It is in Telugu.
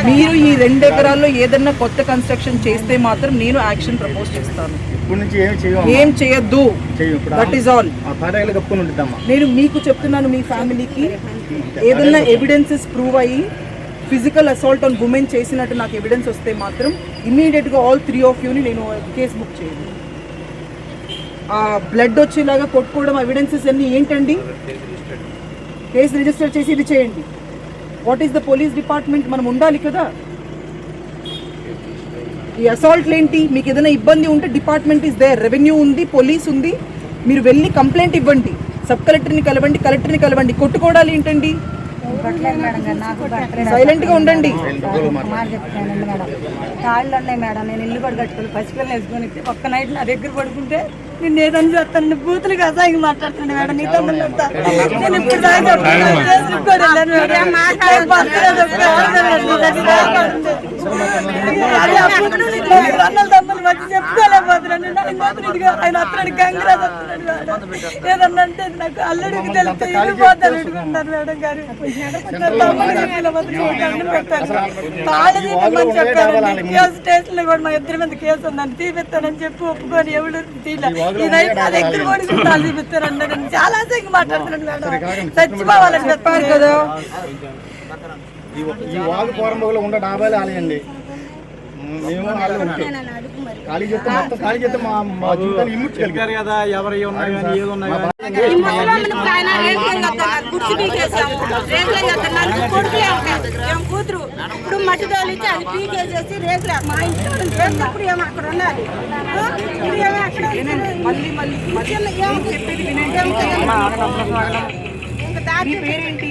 మీరు ఈ 2 ఎకరాల్లో ఏదన్నా కొత్త కన్స్ట్రక్షన్ చేస్తే మాత్రం నేను యాక్షన్ ప్రపోజ్ చేస్తాను. ఏం చేయొద్దు, దట్ ఈస్ ఆల్. నేను మీకు చెప్తున్నాను, మీ ఫ్యామిలీకి ఏదన్నా ఎవిడెన్సెస్ ప్రూవ్ అయ్యి ఫిజికల్ అసాల్ట్ ఆన్ ఉమెన్ చేసినట్టు నాకు ఎవిడెన్స్ వస్తే మాత్రం ఇమీడియట్గా ఆల్ 3 ఆఫ్ యూని నేను కేసు బుక్ చేయండి. బ్లడ్ వచ్చేలాగా కొట్టుకోవడం ఎవిడెన్సెస్ అన్నీ ఏంటండి? కేసు రిజిస్టర్ చేసి ఇది చేయండి. What is the police department? మనం ఉండాలి కదా. ఈ అసాల్ట్లు ఏంటి? మీకు ఏదైనా ఇబ్బంది ఉంటే డిపార్ట్మెంట్ ఈస్ దేర్, రెవెన్యూ ఉంది, పోలీస్ ఉంది. మీరు వెళ్ళి కంప్లైంట్ ఇవ్వండి, సబ్ కలెక్టర్ని కలవండి, కలెక్టర్ని కలవండి. కొట్టుకోవడాలు ఏంటండి? సైలెంట్ గా ఉండండి. కాళ్ళు ఉన్నాయి మేడం, నేను ఇల్లు కూడా కట్టుకోవాలి, పసిపిల్లలు వేసుకొని ఒక్క నైట్ నా దగ్గర పడుకుంటే నేను ఏదని చెప్తాను, బూతులు కదా ఇంక మాట్లాడుతున్నాను మేడం. నీతో నేను ఇప్పుడు తమ్ములు వచ్చి చెప్పుకోలేకపోతున్నాను. ఆయన అతనికి గంగరాజు వస్తున్నాడు మేడం. ఏదన్నా అంటే నాకు అల్లుడికి తెలిస్తే వెళ్ళిపోతాను అడుగుతున్నారు మేడం గారు. స్టేషన్ లో కూడా మా 2 మంది కేసు ఉందని తీపిస్తానని చెప్పి ఒప్పుకొని ఎవరు తీల ఈ నైట్ నా దగ్గర కూడా చుట్టాలు తీపిస్తారన్నాడు. చాలా సేపు మాట్లాడుతున్నాను మేడం. చచ్చిపోవాలని చెప్పారు కదా. ఖాళీ చేస్తే మా జీవితాన్ని ఇమ్ముచ్చారు కదా. ఎవరు ఉన్నాయి ఏది ఉన్నాయి కూతురు ఇప్పుడు మట్టి తోలిచ్చి అది పీకేసేసి రేకులే మా ఇంట్లో ఇప్పుడు ఏమో అక్కడ ఉన్నది. పేరేంటి?